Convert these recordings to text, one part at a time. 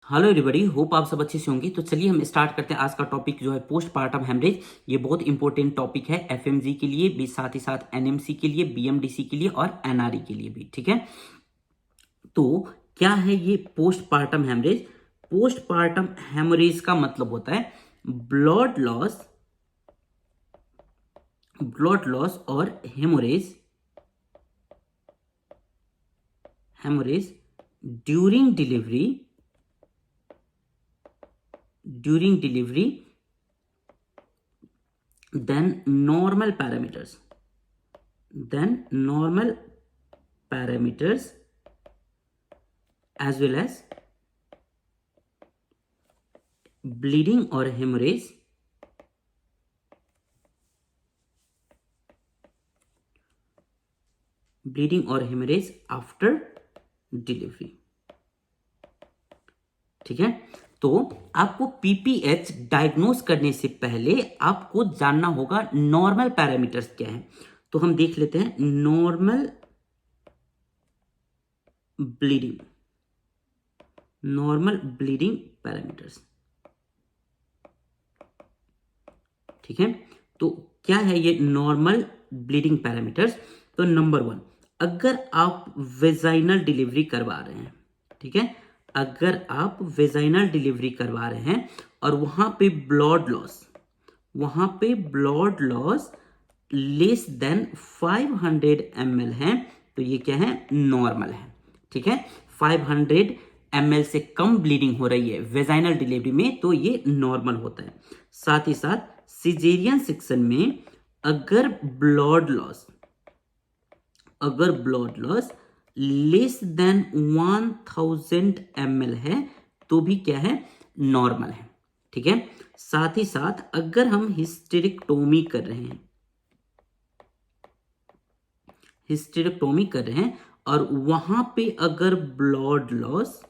Hello everybody, hope आप सब अच्छे से होंगे। तो चलिए हम स्टार्ट करते हैं। आज का टॉपिक जो है पोस्ट पार्टम हेमरेज। ये बहुत इंपॉर्टेंट टॉपिक है एफएमजी के लिए भी, साथ ही साथ एनएमसी के लिए, बीएमडीसी के लिए और एनआरई के लिए भी। ठीक है, तो क्या है ये post partum haemorrhage? Post partum haemorrhage का मतलब होता है ब्लड लॉस और haemorrhage during delivery then normal parameters as well as bleeding or hemorrhage after delivery। ठीक है, तो आपको पीपीएच डायग्नोस करने से पहले आपको जानना होगा नॉर्मल पैरामीटर्स क्या है। तो हम देख लेते हैं नॉर्मल ब्लीडिंग पैरामीटर्स। ठीक है, तो क्या है ये नॉर्मल ब्लीडिंग पैरामीटर्स? तो नंबर 1, अगर आप वेजाइनल डिलीवरी करवा रहे हैं, ठीक है, अगर आप वेजाइनल डिलीवरी करवा रहे हैं और वहां पे blood loss less than 500 ml है, तो ये क्या है? नॉर्मल है। ठीक है, 500 ml से कम ब्लीडिंग हो रही है वेजाइनल डिलीवरी में, तो ये नॉर्मल होता है। साथ ही साथ सिजेरियन सेक्शन में अगर blood loss less than 1000 ml है, तो भी क्या है? नॉर्मल है। ठीक है, साथ ही साथ अगर हम हिस्टेरेक्टोमी कर रहे हैं और वहां पे अगर blood loss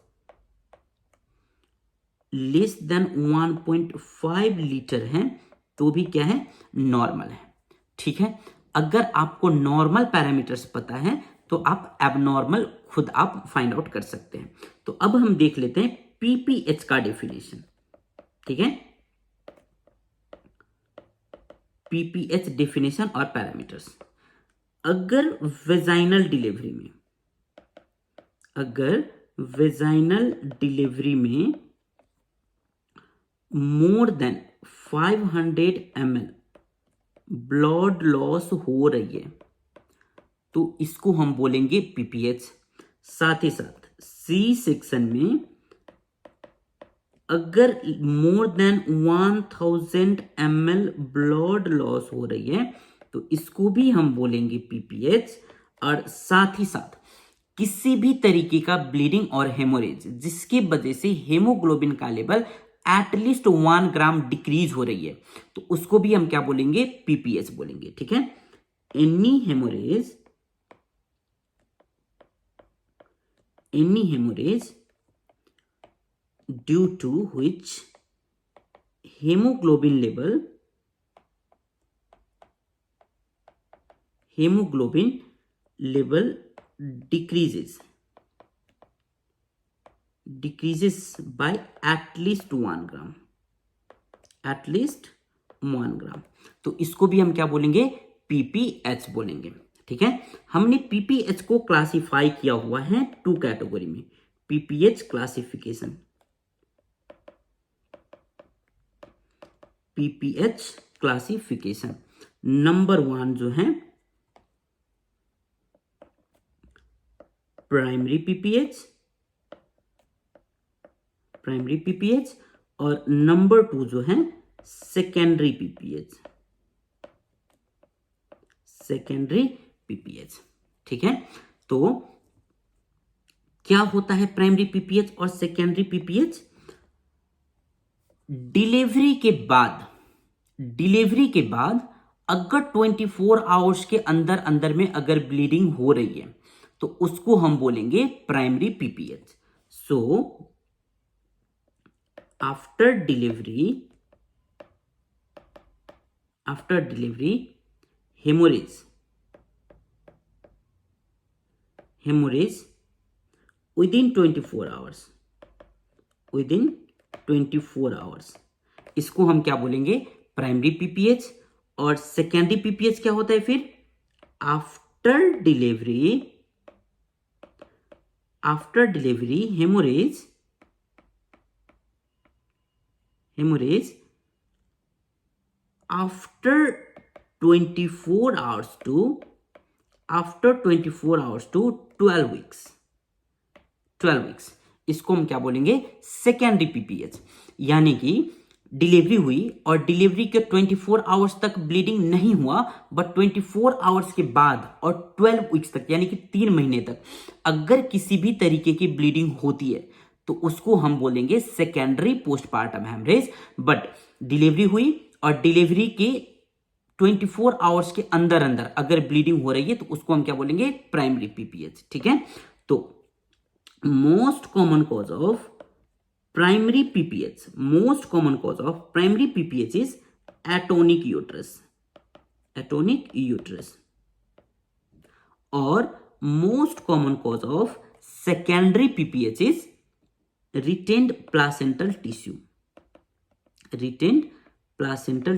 less than 1.5 litre है, तो भी क्या है? नॉर्मल है। ठीक है, अगर आपको नॉर्मल पैरामीटर्स पता है तो आप एबनॉर्मल खुद आप फाइंड आउट कर सकते हैं। तो अब हम देख लेते हैं पीपीएच का डेफिनेशन। ठीक है, पीपीएच डेफिनेशन और पैरामीटर्स। अगर वेजाइनल डिलीवरी में more than 500 ml blood loss हो रही है, तो इसको हम बोलेंगे पीपीएच। साथ ही साथ सी सेक्शन में अगर more than 1000 ml blood loss हो रही है, तो इसको भी हम बोलेंगे पीपीएच। और साथ ही साथ किसी भी तरीके का ब्लीडिंग और हेमोरेज जिसकी वजह से हेमोग्लोबिन का लेवल एटलीस्ट 1 ग्राम डिक्रीज हो रही है, तो उसको भी हम क्या बोलेंगे? पीपीएच बोलेंगे। ठीक है, any haemorrhage due to which hemoglobin level decreases by at least 1 ग्राम। तो इसको भी हम क्या बोलेंगे? पीपीएच बोलेंगे। ठीक है, हमने पीपीएच को क्लासिफाई किया हुआ है 2 कैटेगरी में। पीपीएच क्लासिफिकेशन नंबर 1 जो है प्राइमरी पीपीएच और नंबर 2 जो है सेकेंडरी पीपीएच। ठीक है, तो क्या होता है प्राइमरी पीपीएच और सेकेंडरी पीपीएच? डिलीवरी के बाद अगर 24 आवर्स के अंदर में अगर ब्लीडिंग हो रही है, तो उसको हम बोलेंगे primary PPH. So after delivery haemorrhage within 24 hours within 24 hours. इसको हम क्या बोलेंगे, प्राइमरी पीपीएच। और सेकेंडरी पीपीएच क्या होता है फिर, after delivery haemorrhage after 24 hours to 12 weeks. इसको हम क्या बोलेंगे, सेकेंडरी पीपीएच। यानी कि डिलीवरी हुई और डिलीवरी के 24 आवर्स तक ब्लीडिंग नहीं हुआ, बट 24 आवर्स के बाद और 12 वीक्स तक यानी कि 3 महीने तक अगर किसी भी तरीके की ब्लीडिंग होती है तो उसको हम बोलेंगे secondary postpartum haemorrhage. But delivery हुई और डिलीवरी के 24 आवर्स के अंदर अंदर अगर ब्लीडिंग हो रही है तो उसको हम क्या बोलेंगे, प्राइमरी पीपीएच। ठीक है, तो most common cause of primary PPH is atonic uterus. और most common cause of secondary PPH is retained placental tissue. Retained placental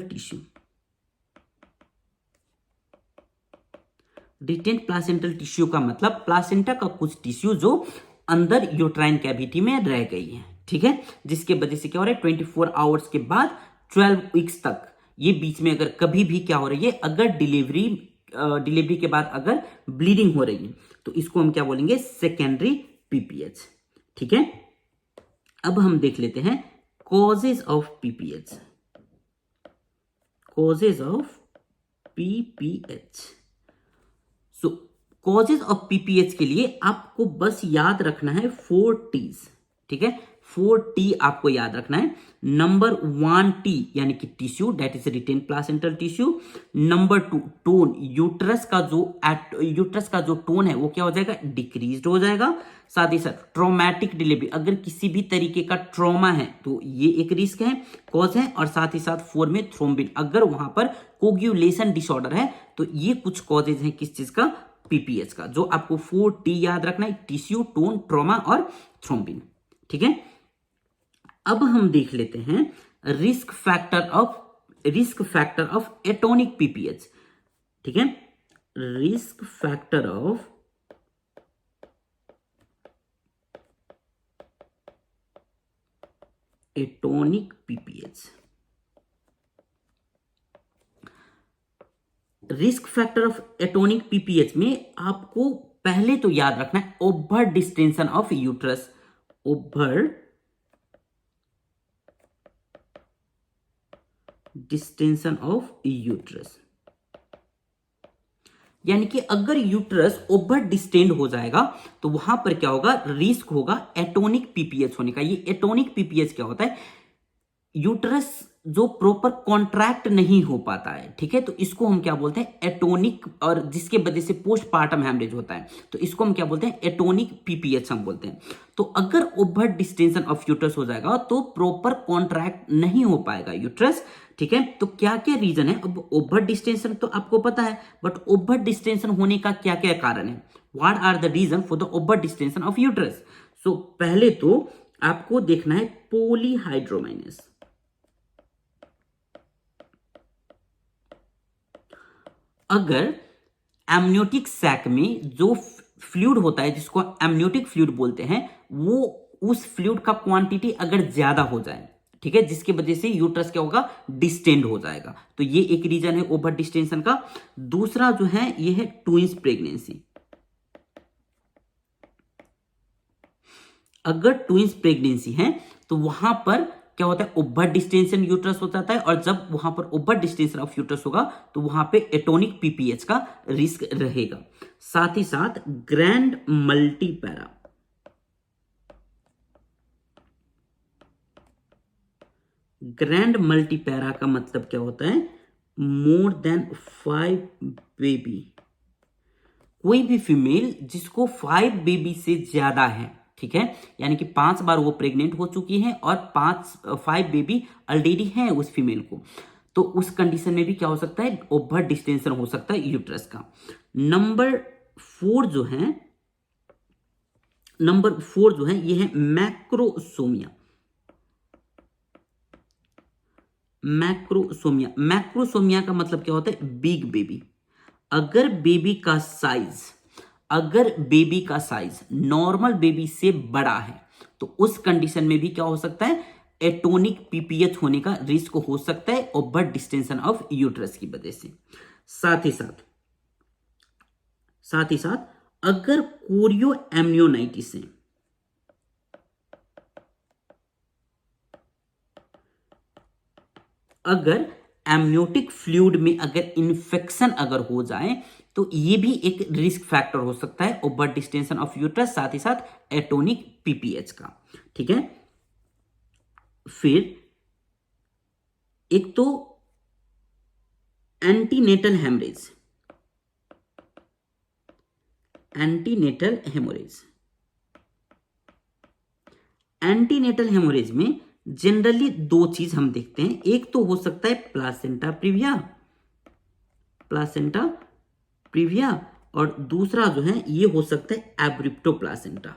tissue का मतलब प्लासेंटा का कुछ टिश्यू जो अंदर यूट्राइन कैविटी में रह गई है। ठीक है, जिसके वजह से क्या हो रहा है, 24 आवर्स के बाद 12 वीक्स तक ये बीच में अगर कभी भी क्या हो रही है, अगर डिलीवरी के बाद अगर ब्लीडिंग हो रही है तो इसको हम क्या बोलेंगे, सेकेंडरी पीपीएच। ठीक है, अब हम देख लेते हैं causes of PPH. So causes of PPH के लिए आपको बस याद रखना है 4 T's। ठीक है, 4 T आपको याद रखना है। नंबर 1 T यानी कि tissue, that is retained placental tissue. Number 2 tone, uterus का जो टोन है वो क्या हो जाएगा, डिक्रीज्ड हो जाएगा। साथ ही साथ ट्रॉमेटिक डिलीवरी, अगर किसी भी तरीके का ट्रॉमा है तो ये एक रिस्क है, कॉज है। और साथ ही साथ 4 में थ्रोम्बिन, अगर वहां पर कोगुलेशन डिसऑर्डर है तो ये कुछ कॉजेज हैं किस चीज का, पीपीएच का, जो आपको 4 T याद रखना है, टिश्यू, टोन, ट्रॉमा और थ्रोम्बिन। ठीक है, अब हम देख लेते हैं risk factor of atonic PPH. ठीक है, risk factor of atonic PPH. Risk factor of atonic PPH में आपको पहले तो याद रखना है ओवर डिस्टेंशन ऑफ यूट्रस। यानी कि अगर यूट्रस ओवर डिस्टेंड हो जाएगा तो वहां पर क्या होगा, रिस्क होगा एटोनिक पीपीएच होने का। ये एटोनिक पीपीएच क्या होता है, यूट्रस जो प्रॉपर कॉन्ट्रैक्ट नहीं हो पाता है। ठीक है, तो इसको हम क्या बोलते हैं, एटोनिक, और जिसके वजह से पोस्टपार्टम हेमरेज होता है तो इसको हम क्या बोलते हैं, एटोनिक पीपीएच हम बोलते हैं। तो अगर ओवर डिस्टेंशन ऑफ यूट्रस हो जाएगा तो प्रॉपर कॉन्ट्रैक्ट नहीं हो पाएगा यूट्रस। ठीक है, तो क्या क्या रीजन है, अब ओवर डिस्टेंशन तो आपको पता है, बट ओवर डिस्टेंशन होने का क्या क्या कारण है, what are the reason for the over distension of uterus. So पहले तो आपको देखना है पॉलीहाइड्रोमाइनस। अगर एमनियोटिक सैक में जो फ्लूइड होता है जिसको एमनियोटिक फ्लूइड बोलते हैं, वो उस फ्लूइड का क्वांटिटी अगर ज्यादा हो जाए, ठीक है, जिसकी वजह से यूट्रस क्या होगा, डिस्टेंड हो जाएगा, तो ये एक रीजन है ओवर डिस्टेंशन का। दूसरा जो है ये है ट्विंस प्रेगनेंसी। अगर ट्विंस प्रेगनेंसी है तो वहां पर क्या होता है, ओवर डिस्टेंशन यूट्रस हो जाता है, और जब वहां पर ओवर डिस्टेंशन ऑफ यूट्रस होगा तो वहां पे एटोनिक पीपीएच का रिस्क रहेगा। साथ ही साथ ग्रैंड मल्टीपैरा, ग्रैंड मल्टीपैरा का मतलब क्या होता है, मोर देन 5 बेबी। कोई भी फीमेल जिसको 5 बेबी से ज्यादा है, ठीक है, यानी कि 5 बार वो प्रेग्नेंट हो चुकी है और 5 बेबी ऑलरेडी है उस फीमेल को, तो उस कंडीशन में भी क्या हो सकता है, ओवर डिस्टेंशन हो सकता है यूट्रस का। नंबर 4 जो है ये है मैक्रोसोमिया। मैक्रोसोमिया, मैक्रोसोमिया का मतलब क्या होता है? Big baby. अगर बेबी का साइज नॉर्मल बेबी से बड़ा है तो उस कंडीशन में भी क्या हो सकता है? एटोनिक पीपीएच होने का रिस्क हो सकता है ओवर डिस्टेंशन ऑफ यूट्रस की वजह से। साथ ही साथ अगर कोरियो एमनियोनाइटिस है, अगर एमनियोटिक फ्लूइड में अगर इन्फेक्शन अगर हो जाए तो ये भी एक रिस्क फैक्टर हो सकता है ओवर डिस्टेंशन ऑफ यूट्रस, साथ ही साथ एटोनिक पीपीएच का। ठीक है, फिर एक तो एंटीनेटल हेमरेज, एंटीनेटल हेमोरेज में जनरली दो चीज हम देखते हैं। एक तो हो सकता है प्लासेंटा प्रीविया और दूसरा जो है ये हो सकता है एब्रिप्टो प्लासेंटा।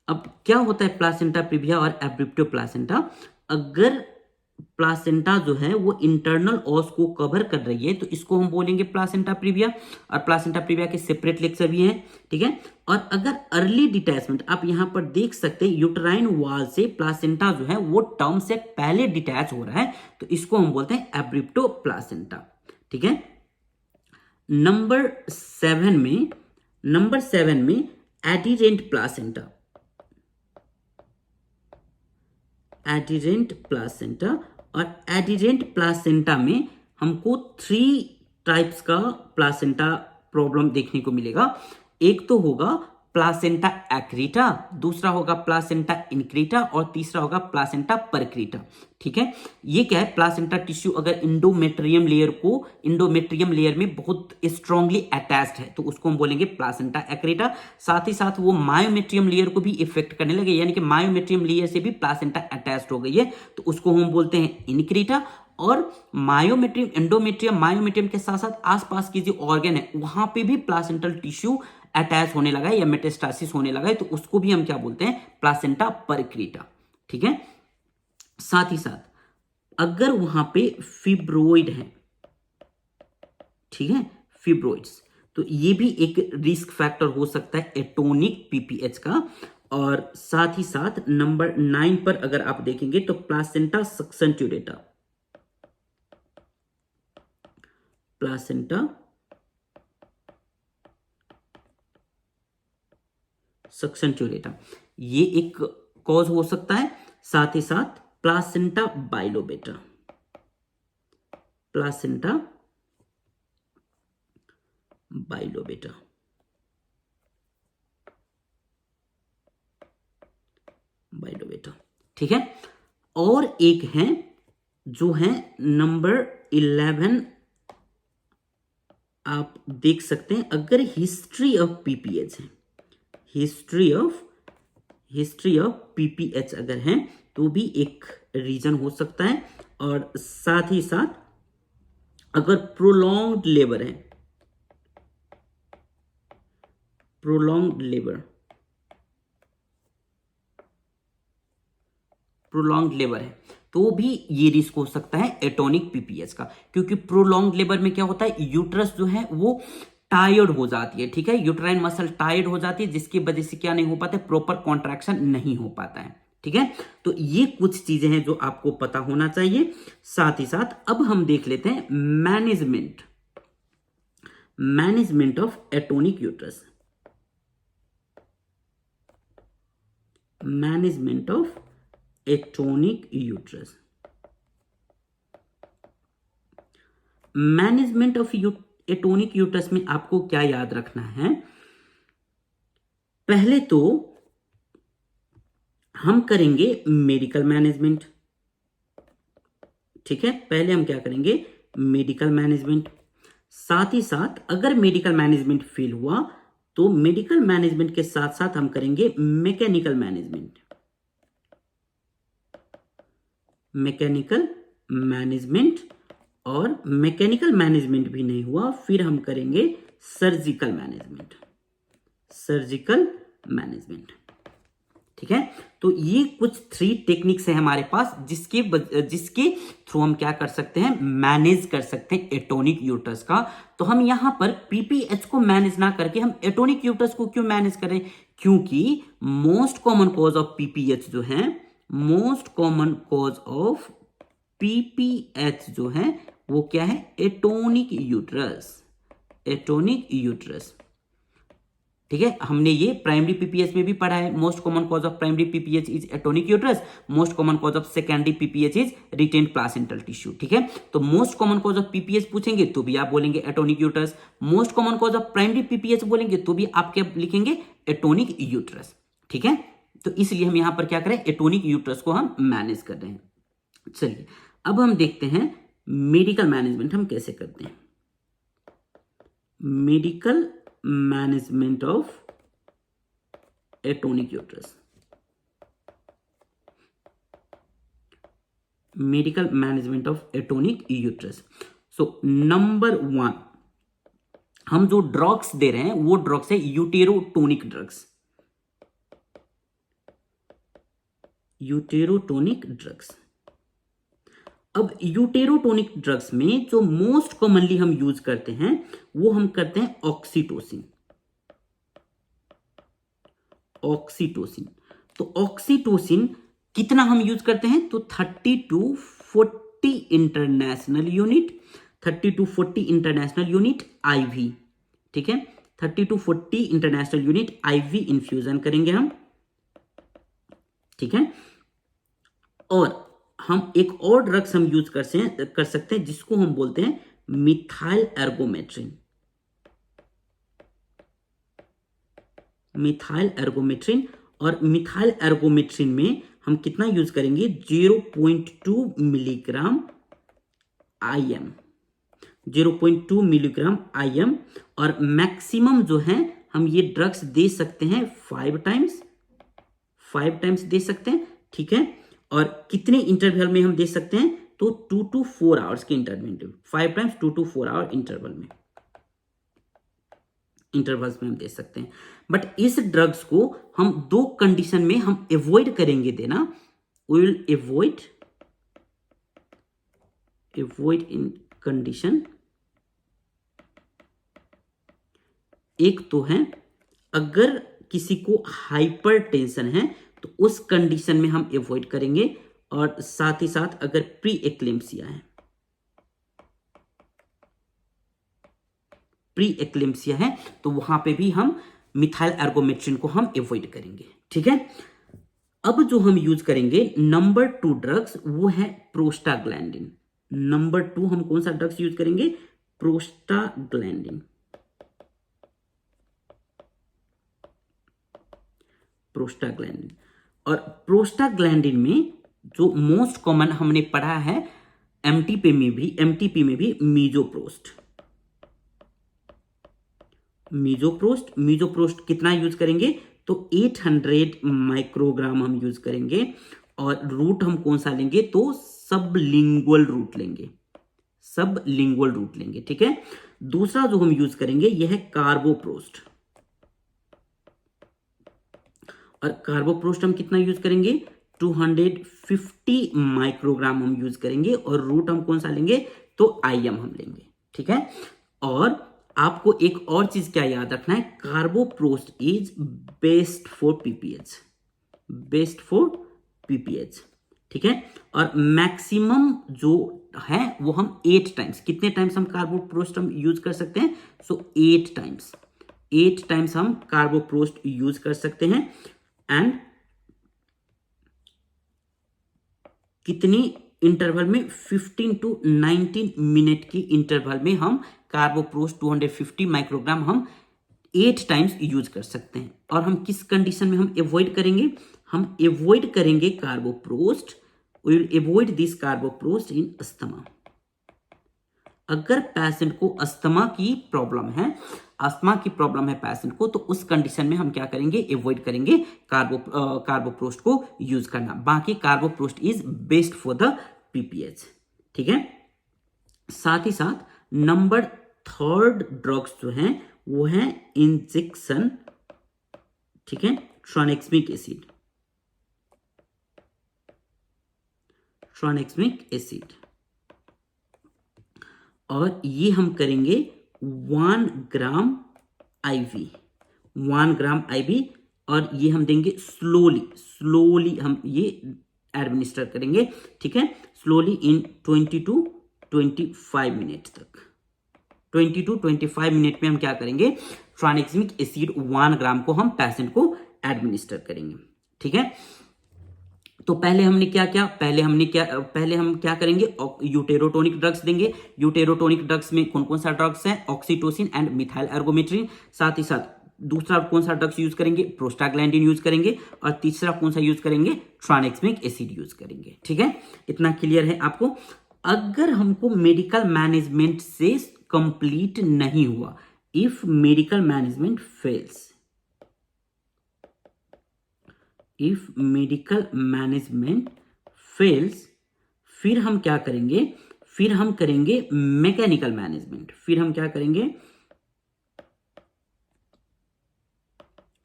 अब क्या होता है प्लासेंटा प्रीविया और एब्रिप्टो प्लासेंटा? अगर प्लासेंटा जो है वो इंटरनल ऑस को कवर कर रही है तो इसको हम बोलेंगे प्लासेंटा प्रीविया, और प्लासेंटा प्रीविया के सेपरेट लेक्चर भी हैं। ठीक है, और अगर अर्ली डिटैचमेंट, आप यहां पर देख सकते हैं यूटराइन वॉल से प्लासेंटा जो है वो टर्म से पहले डिटैच हो रहा है तो इसको हम बोलते हैं एब्रिप्टो प्लासेंटा। ठीक है, नंबर 7 में एडिरेंट प्लासेंटा, और एडिरेंट प्लासेंटा में हमको 3 टाइप्स का प्लासेंटा प्रॉब्लम देखने को मिलेगा। एक तो होगा प्लासेंटा एक्रीटा, दूसरा होगा प्लासेंटा इनक्रीटा और तीसरा होगा प्लासेंटा परक्रीटा। ठीक है, ये क्या है? प्लासेंटा टिश्यू अगर इंडोमेट्रियम लेयर में बहुत स्ट्रांगली अटैच्ड है तो उसको हम बोलेंगे प्लासेंटा एक्रीटा। साथ ही साथ वो मायोमेट्रियम लेयर को भी इफेक्ट करने लगे, यानी कि मायोमेट्रियम लेयर से भी प्लासेंटा अटैच्ड हो गई है तो उसको हम बोलते हैं इनक्रीटा। और मायोमेट्रियम के साथ साथ आसपास की जो ऑर्गन है वहां पे भी प्लासेंटल टिश्यू अटैच होने लगा है या मेटास्टासिस होने लगा है तो उसको भी हम क्या बोलते हैं? प्लासेंटा परक्रीटा। ठीक है, साथ ही साथ अगर वहां पे फिब्रोइड है, ठीक है, फिब्रोइड्स, तो ये भी एक रिस्क फैक्टर हो सकता है एटोनिक पीपीएच का। और साथ ही साथ नंबर 9 पर अगर आप देखेंगे तो प्लासेंटा सक्शन ट्यूरेटा, ये एक कॉज हो सकता है। साथ ही साथ प्लासेंटा बाइलोबेटा, ठीक है, और एक है जो है नंबर 11, आप देख सकते हैं अगर हिस्ट्री ऑफ पीपीएच है, हिस्ट्री ऑफ पीपीएच अगर है तो भी एक रीजन हो सकता है। और साथ ही साथ अगर प्रोलॉन्ग्ड लेबर है, तो भी ये रिस्क हो सकता है एटोनिक पीपीएच का, क्योंकि प्रोलॉन्ग्ड लेबर में क्या होता है? यूट्रस जो है वो टायर्ड हो जाती है। ठीक है, यूट्राइन मसल टायर्ड हो जाती है जिसकी वजह से क्या नहीं हो पाता है? प्रॉपर कॉन्ट्रैक्शन नहीं हो पाता है। ठीक है, तो ये कुछ चीजें हैं जो आपको पता होना चाहिए। साथ ही साथ अब हम देख लेते हैं management of atonic uterus. Management of atonic uterus atonic uterus में आपको क्या याद रखना है? पहले तो हम करेंगे मेडिकल मैनेजमेंट। ठीक है, पहले हम क्या करेंगे? Medical management. साथ ही साथ अगर मेडिकल मैनेजमेंट फेल हुआ तो मेडिकल मैनेजमेंट के साथ साथ हम करेंगे मैकेनिकल मैनेजमेंट, और मैकेनिकल मैनेजमेंट भी नहीं हुआ फिर हम करेंगे सर्जिकल मैनेजमेंट। ठीक है। तो ये कुछ 3 टेक्निक्स है हमारे पास जिसके थ्रू हम क्या कर सकते हैं, मैनेज कर सकते हैं एटोनिक यूट्रस का। तो हम यहां पर पीपीएच को मैनेज ना करके हम एटोनिक यूट्रस को क्यों मैनेज करें, क्योंकि most common cause of PPH जो है, most common cause of PPH जो है वो क्या है, एटोनिक यूट्रस, एटोनिक यूट्रस। ठीक है, हमने ये प्राइमरी पीपीएच में भी पढ़ा है। Most common cause of primary PPH is atonic uterus, most common cause of secondary PPH is retained placental tissue. ठीक है, तो most common cause of PPH पूछेंगे तो भी आप बोलेंगे atonic uterus, most common cause of primary PPH बोलेंगे तो भी आप क्या लिखेंगे, एटोनिक यूट्रस। ठीक है, तो इसलिए हम यहां पर क्या करें, एटोनिक यूट्रस को हम मैनेज कर रहे हैं। चलिए अब हम देखते हैं मेडिकल मैनेजमेंट हम कैसे करते हैं। Medical management of atonic uterus, medical management of atonic uterus. So number 1, हम जो ड्रग्स दे रहे हैं वो ड्रग्स है यूटेरोटोनिक ड्रग्स, यूटेरोटोनिक ड्रग्स। अब यूटेरोटोनिक ड्रग्स में जो मोस्ट कॉमनली हम यूज करते हैं वो हम करते हैं ऑक्सीटोसिन, ऑक्सीटोसिन। तो ऑक्सीटोसिन कितना हम यूज करते हैं, तो 30 to 40 international unit, 30 to 40 international unit IV. ठीक है, 30 to 40 international unit IV infusion करेंगे हम। ठीक है, और हम एक और ड्रग्स हम यूज कर सकते हैं जिसको हम बोलते हैं मिथाइल एर्गोमेट्रिन, मिथाइल एर्गोमेट्रिन। और मिथाइल एर्गोमेट्रिन में हम कितना यूज करेंगे, 0.2 मिलीग्राम आईएम, 0.2 मिलीग्राम आईएम। और मैक्सिमम जो है हम ये ड्रग्स दे सकते हैं 5 टाइम्स दे सकते हैं। ठीक है, और कितने इंटरवल में हम दे सकते हैं, तो 2 to 4 आवर्स के interval, 5 times 2 to 4 hour interval में, इंटरवल्स में हम दे सकते हैं। बट इस ड्रग्स को हम 2 कंडीशन में हम अवॉइड करेंगे देना। We will avoid in condition, एक तो है अगर किसी को हाइपरटेंशन है तो उस कंडीशन में हम अवॉइड करेंगे, और साथ ही साथ अगर प्री एक्लेम्पसिया है, प्री एक्लेम्पसिया है तो वहां पे भी हम मिथाइल एर्गोमेट्रिन को हम अवॉइड करेंगे। ठीक है, अब जो हम यूज करेंगे नंबर 2 ड्रग्स वो है प्रोस्टाग्लैंडिन। नंबर 2 हम कौन सा ड्रग्स यूज करेंगे, प्रोस्टाग्लैंडिन, प्रोस्टाग्लैंडिन। और प्रोस्टाग्लैंडिन में जो मोस्ट कॉमन हमने पढ़ा है एमटीपी में भी मीजोप्रोस्ट कितना यूज करेंगे, तो 800 माइक्रोग्राम हम यूज करेंगे। और रूट हम कौन सा लेंगे, तो सबलिंगुअल रूट लेंगे। ठीक है, दूसरा जो हम यूज करेंगे यह है कार्बोप्रोस्ट, और कार्बोप्रोस्ट हम कितना यूज करेंगे, 250 माइक्रोग्राम हम यूज करेंगे। और रूट हम कौन सा लेंगे, तो आईएम हम लेंगे। ठीक है, और आपको एक और चीज क्या याद रखना है, कार्बोप्रोस्ट इज बेस्ट फॉर पीपीएच, ठीक है। और मैक्सिमम जो है वो हम 8 टाइम्स, कितने टाइम्स हम कार्बोप्रोस्ट हम यूज कर सकते हैं, सो 8 टाइम्स हम कार्बोप्रोस्ट यूज कर सकते हैं। एंड कितनी इंटरवल में, 15 to 19 मिनट की इंटरवल में हम कार्बोप्रोस्ट 250 माइक्रोग्राम हम 8 टाइम्स यूज कर सकते हैं। और हम किस कंडीशन में हम अवॉइड करेंगे, हम अवॉइड करेंगे carboprost, we will avoid this carboprost in asthma. अगर पेशेंट को अस्थमा की प्रॉब्लम है पेशेंट को, तो उस कंडीशन में हम क्या करेंगे, अवॉइड करेंगे कार्बोप्रोस्ट को यूज करना। बाकी carboprost is best for the PPH, ठीक है। साथ ही साथ नंबर 3 ड्रग्स जो हैं वो है इंजेक्शन, ठीक है, ट्रानेक्समिक एसिड, ट्रांएक्समिक एसिड, और ये हम करेंगे 1 ग्राम IV, 1 ग्राम IV, और ये हम देंगे स्लोली हम ये एडमिनिस्टर करेंगे, ठीक है, स्लोली इन 20 to 25 मिनट तक। 20 to 25 मिनट में हम क्या करेंगे, ट्रांएक्समिक एसिड 1 ग्राम को हम पेशेंट को एडमिनिस्टर करेंगे, ठीक है। तो पहले हमने क्या क्या, पहले हम क्या करेंगे, यूटेरोटोनिक ड्रग्स देंगे। यूटेरोटोनिक ड्रग्स में कौन कौन सा ड्रग्स है, ऑक्सीटोसिन एंड मिथाइल एर्गोमेट्रिन। साथ ही साथ दूसरा कौन सा ड्रग्स यूज करेंगे, प्रोस्टाग्लैंडिन यूज करेंगे, और तीसरा कौन सा यूज करेंगे, ट्रांएक्समिक एसिड यूज करेंगे, ठीक है। इतना क्लियर है आपको। अगर हमको मेडिकल मैनेजमेंट से कंप्लीट नहीं हुआ, if medical management fails, if medical management fails, फिर हम क्या करेंगे, फिर हम करेंगे मैकेनिकल मैनेजमेंट। फिर हम क्या करेंगे,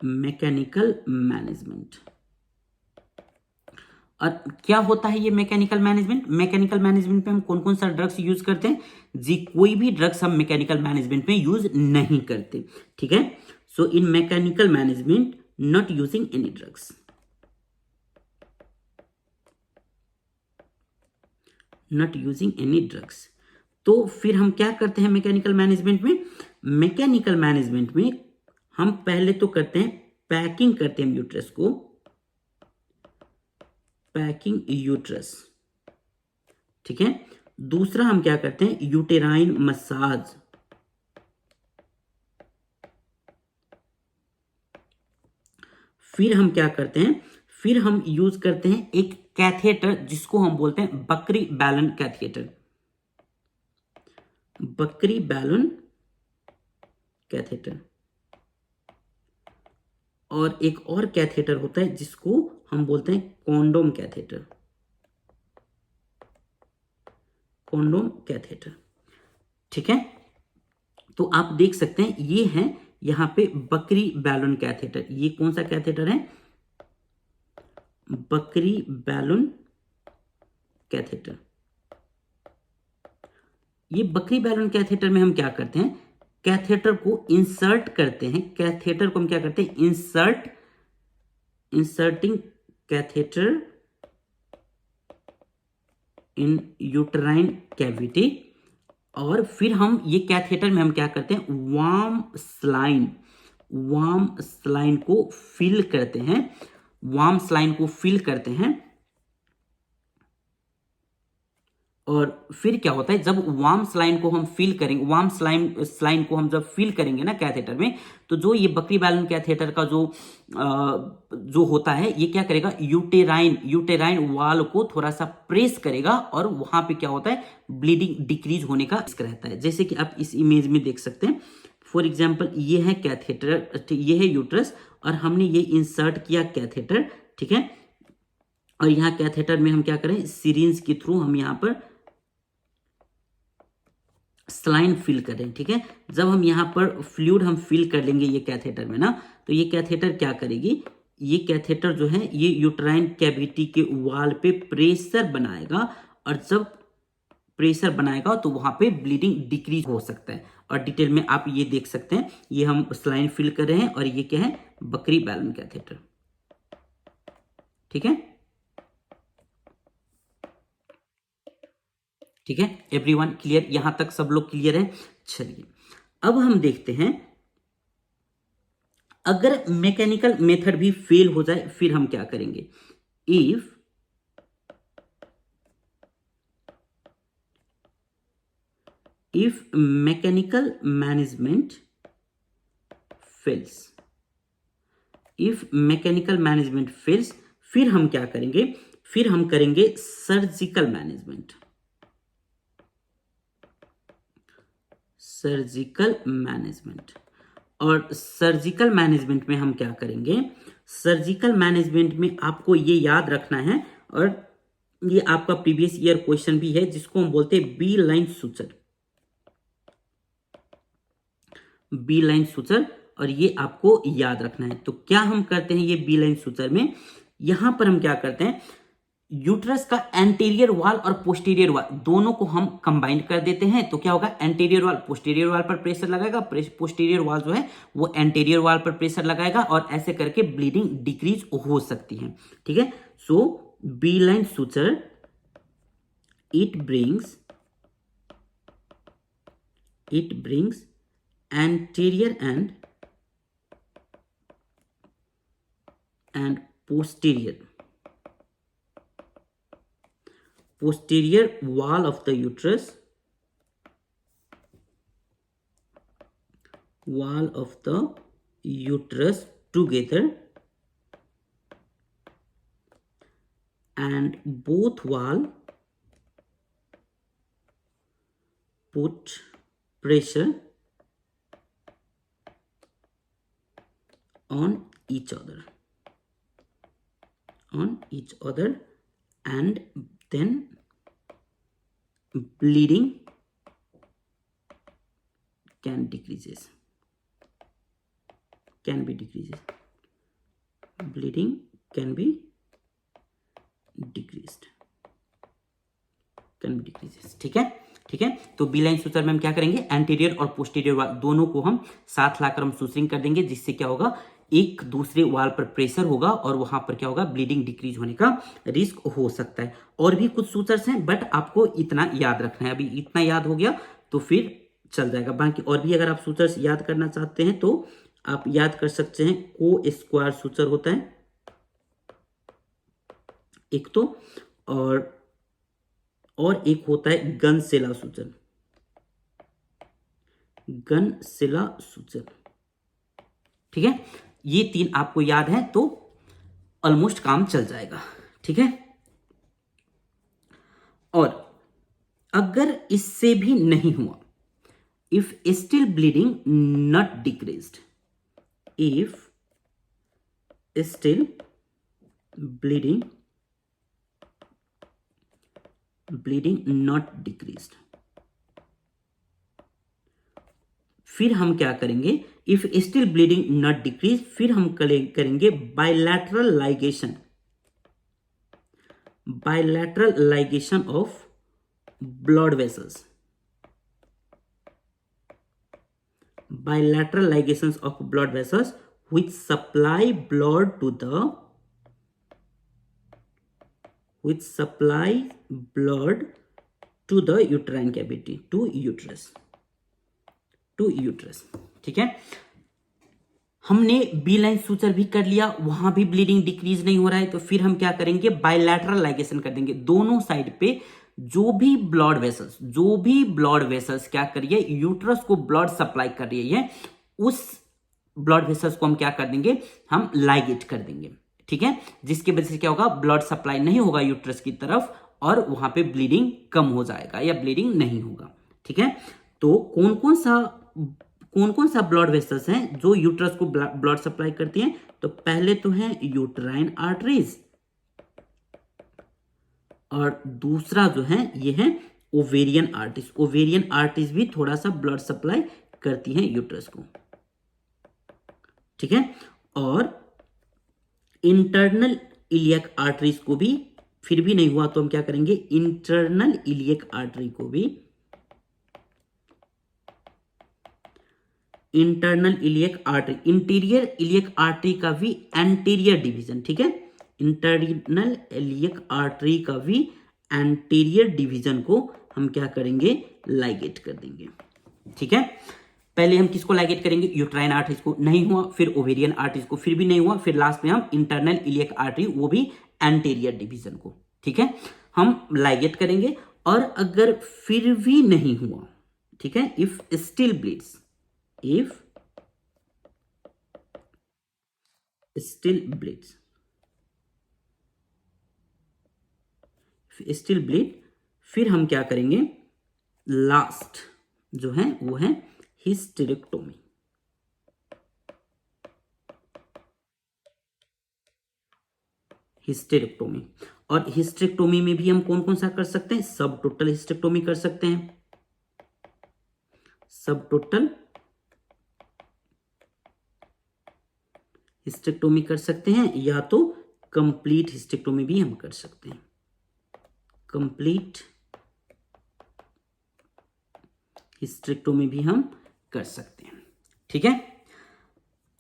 मैकेनिकल मैनेजमेंट। और क्या होता है ये मैकेनिकल मैनेजमेंट, मैकेनिकल मैनेजमेंट में हम कौन कौन सा ड्रग्स यूज करते हैं जी, कोई भी ड्रग्स हम मैकेनिकल मैनेजमेंट में यूज नहीं करते, ठीक है। So in mechanical management not using any drugs, not using any drugs. तो फिर हम क्या करते हैं मैकेनिकल मैनेजमेंट में, मैकेनिकल मैनेजमेंट में हम पहले तो करते हैं पैकिंग करते हैं यूट्रस को, पैकिंग यूट्रस, ठीक है। दूसरा हम क्या करते हैं, यूटेराइन मसाज, फिर हम क्या करते हैं, फिर हम यूज करते हैं एक कैथेटर जिसको हम बोलते हैं बकरी बैलन कैथेटर, बकरी बैलन कैथेटर। और एक और कैथेटर होता है जिसको हम बोलते हैं कॉन्डोम कैथेटर, कॉन्डोम कैथेटर, ठीक है। तो आप देख सकते हैं ये है यहां पे बकरी बैलन कैथेटर। ये कौन सा कैथेटर है, बकरी बैलन कैथेटर। ये बकरी बैलन कैथेटर में हम क्या करते हैं, कैथेटर को इंसर्ट करते हैं, कैथेटर को हम क्या करते हैं, इंसर्टिंग कैथेटर इन यूटेराइन कैविटी। और फिर हम ये कैथेटर में हम क्या करते हैं, वार्म स्लाइन को फिल करते हैं, वार्म स्लाइन को फिल करते हैं। और फिर क्या होता है, जब वार्म स्लाइन को हम फिल करेंगे, वार्म स्लाइन को हम जब फिल करेंगे ना कैथेटर में, तो जो ये बकरी बैलन कैथेटर का जो होता है, ये क्या करेगा, यूटेराइन वाल को थोड़ा सा प्रेस करेगा, और वहां पे क्या होता है, ब्लीडिंग डिक्रीज होने का रिस्क रहता है। जैसे कि आप इस इमेज में देख सकते हैं, फॉर एग्जाम्पल ये है कैथेटर, ये है यूट्रस, और हमने ये इंसर्ट किया कैथेटर, ठीक है। और यहाँ कैथेटर में हम क्या करें, सिरिंज के थ्रू हम यहाँ पर स्लाइन फिल करें, ठीक है। जब हम यहाँ पर फ्लूइड हम फिल कर लेंगे ये कैथेटर में ना, तो ये कैथेटर क्या करेगी, ये कैथेटर जो है ये यूटेराइन कैविटी के वॉल पे प्रेशर बनाएगा, और जब प्रेशर बनाएगा तो वहां पे ब्लीडिंग डिक्रीज हो सकता है। और डिटेल में आप ये देख सकते हैं, ये हम स्लाइन फिल कर रहे हैं, और ये क्या है, बकरी बैलन कैथेटर, ठीक है, ठीक है। एवरीवन क्लियर, यहां तक सब लोग क्लियर है। चलिए अब हम देखते हैं, अगर मैकेनिकल मेथड भी फेल हो जाए फिर हम क्या करेंगे, if mechanical management fails, if mechanical management fails, फिर हम क्या करेंगे, फिर हम करेंगे सर्जिकल मैनेजमेंट, सर्जिकल मैनेजमेंट। और सर्जिकल मैनेजमेंट में हम क्या करेंगे, सर्जिकल मैनेजमेंट में आपको ये याद रखना है, और ये आपका प्रीवियस ईयर क्वेश्चन भी है, जिसको हम बोलते हैं B line suture, B line suture, और ये आपको याद रखना है। तो क्या हम करते हैं, ये बी लाइन सुचर में यहां पर हम क्या करते हैं, यूट्रस का एंटीरियर वॉल और पोस्टीरियर वॉल दोनों को हम कंबाइन कर देते हैं तो क्या होगा, एंटीरियर वॉल पोस्टीरियर वॉल पर प्रेशर लगाएगा, पोस्टीरियर वॉल जो है वो एंटीरियर वॉल पर प्रेशर लगाएगा और ऐसे करके ब्लीडिंग डिक्रीज हो सकती है। ठीक है, so B line suture it brings anterior and posterior wall of the uterus together, and both wall put pressure on each other and then bleeding can be decreases. Bleeding can be decreased. ठीक है, तो B line सूत्र में हम क्या करेंगे, anterior और posterior वाल दोनों को हम साथ लाकर हम सूसरिंग कर देंगे, जिससे क्या होगा, एक दूसरे वाल पर प्रेशर होगा और वहां पर क्या होगा, ब्लीडिंग डिक्रीज होने का रिस्क हो सकता है। और भी कुछ सूचर्स हैं बट आपको इतना याद रखना है, अभी इतना याद हो गया तो फिर चल जाएगा। बाकी और भी अगर आप सूचर्स याद करना चाहते हैं तो आप याद कर सकते हैं। को स्क्वायर सूचर होता है एक तो, और एक होता है गनसेला सूचर। ठीक है, ये तीन आपको याद है तो ऑलमोस्ट काम चल जाएगा। ठीक है, और अगर इससे भी नहीं हुआ, if still bleeding not decreased, if still bleeding not decreased, फिर हम क्या करेंगे, if still bleeding not decrease, फिर हम करेंगे bilateral ligation of blood vessels, bilateral ligations of blood vessels which supply blood to the uterine cavity, to uterus। ठीक है, हमने बी लाइन सूचर भी कर लिया, वहां भी ब्लीडिंग डिक्रीज नहीं हो रहा है, तो फिर हम क्या करेंगे, बायलैटरल लाइगेशन कर देंगे। दोनों साइड पे जो भी ब्लड वेसल्स क्या करिए, यूट्रस को ब्लड सप्लाई कर रही है, उस ब्लड वेसल्स को हम क्या कर देंगे, हम लाइगेट कर देंगे। ठीक है, जिसकी वजह से क्या होगा, ब्लड सप्लाई नहीं होगा यूट्रस की तरफ और वहां पे ब्लीडिंग कम हो जाएगा या ब्लीडिंग नहीं होगा। ठीक है, तो कौन कौन सा ब्लड वेसल्स हैं जो यूट्रस को ब्लड सप्लाई करती हैं, तो पहले तो है यूट्राइन आर्टरीज, और दूसरा जो है ये है ओवेरियन आर्टरीज भी थोड़ा सा ब्लड सप्लाई करती हैं यूट्रस को। ठीक है, और इंटरनल इलियक आर्टरीज को भी फिर भी नहीं हुआ तो हम क्या करेंगे, इंटरनल इलियक आर्टरी को भी, इंटीरियर इलियक आर्टरी का भी एंटीरियर डिवीजन। ठीक है, इंटरनल इलियक आर्टरी का भी एंटीरियर डिवीजन को हम क्या करेंगे, लाइगेट कर देंगे। ठीक है, पहले हम किसको लाइगेट करेंगे, यूट्राइन आर्टरीज को, नहीं हुआ, फिर ओवेरियन आर्टरीज को, फिर भी नहीं हुआ, फिर लास्ट में हम इंटरनल इलियक आर्टरी, वो भी एंटीरियर डिवीजन को। ठीक है, हम लाइगेट करेंगे, और अगर फिर भी नहीं हुआ, ठीक है, इफ स्टिल ब्लीड्स, फिर हम क्या करेंगे, लास्ट जो है वो है हिस्टेरेक्टोमी। और हिस्टेरेक्टोमी में भी हम कौन कौन सा कर सकते हैं, सब टोटल हिस्टेरेक्टोमी कर सकते हैं, सब टोटल हिस्टेरेक्टोमी कर सकते हैं, या तो कंप्लीट हिस्टेरेक्टोमी भी हम कर सकते हैं। कंप्लीट हिस्टेरेक्टोमी भी हम कर सकते हैं। ठीक है,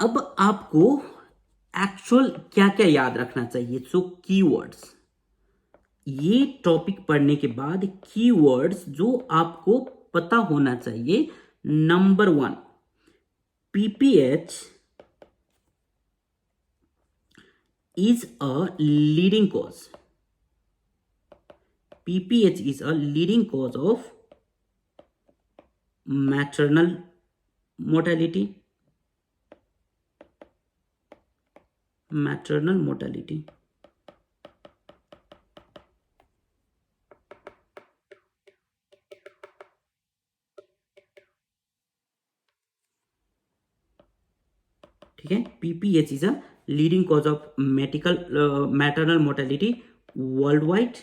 अब आपको एक्चुअल क्या क्या याद रखना चाहिए? सो कीवर्ड्स, ये टॉपिक पढ़ने के बाद कीवर्ड्स जो आपको पता होना चाहिए। Number 1, PPH is a leading cause. PPH is a leading cause of maternal mortality. Maternal mortality. ठीक है, PPH is a leading cause of maternal mortality worldwide.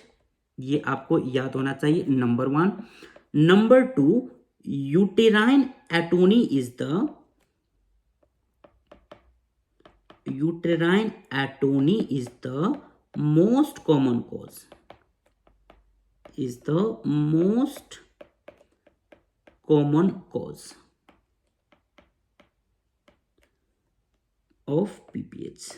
ये आपको याद होना चाहिए, number 1। Number 2, uterine atony is the most common cause, of PPH.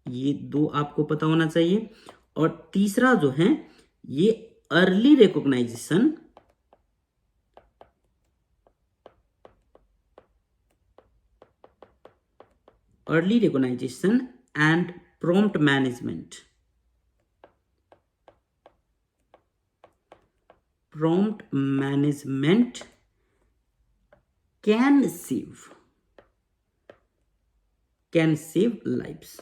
ये 2 आपको पता होना चाहिए। और तीसरा जो है, ये early recognisation and prompt management. Can save lives.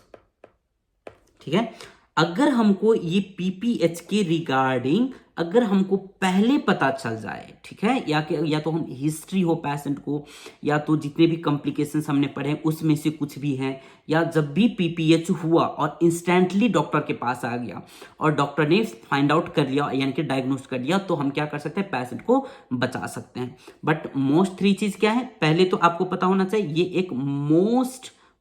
ठीक है, अगर हमको ये पीपीएच के रिगार्डिंग अगर हमको पहले पता चल जाए, ठीक है, या तो हम हिस्ट्री हो पेशेंट को, या तो जितने भी कॉम्प्लिकेशंस हमने पढ़े उसमें से कुछ भी हैं, या जब भी पीपीएच हुआ और इंस्टेंटली डॉक्टर के पास आ गया और डॉक्टर ने फाइंड आउट कर लिया, यानी कि डायग्नोस कर लिया, तो हम क्या कर सकते हैं? पेशेंट को बचा सकते हैं। बट मोस्ट 3 चीज क्या है? पहले तो आपको पता होना चाहिए ये एक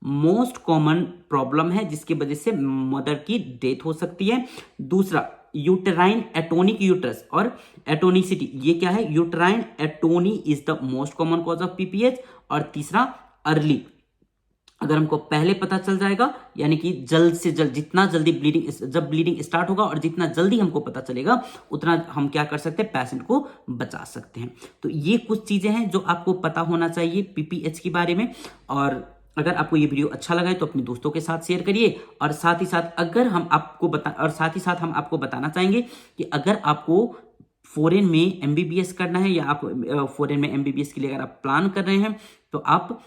मोस्ट कॉमन प्रॉब्लम है जिसकी वजह से मदर की डेथ हो सकती है। दूसरा, यूटेराइन एटोनिक यूट्रस और एटोनिसिटी, ये क्या है? Uterine atony is the most common cause of PPH. और तीसरा, अर्ली, अगर हमको पहले पता चल जाएगा, यानी कि जल्द से जल्द, जितना जल्दी जब ब्लीडिंग स्टार्ट होगा और जितना जल्दी हमको पता चलेगा, उतना हम क्या कर सकते हैं? पेशेंट को बचा सकते हैं। तो ये कुछ चीजें हैं जो आपको पता होना चाहिए पीपीएच के बारे में। और अगर आपको ये वीडियो अच्छा लगा है तो अपने दोस्तों के साथ शेयर करिए। और साथ ही साथ हम आपको बताना चाहेंगे कि अगर आपको फॉरेन में एमबीबीएस करना है, या आप फॉरेन में एमबीबीएस के लिए अगर आप प्लान कर रहे हैं, तो आप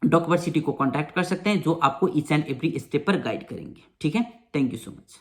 डॉक्यूवर्सिटी को कांटेक्ट कर सकते हैं, जो आपको ईच एंड एवरी स्टेप पर गाइड करेंगे। ठीक है, थैंक यू सो मच।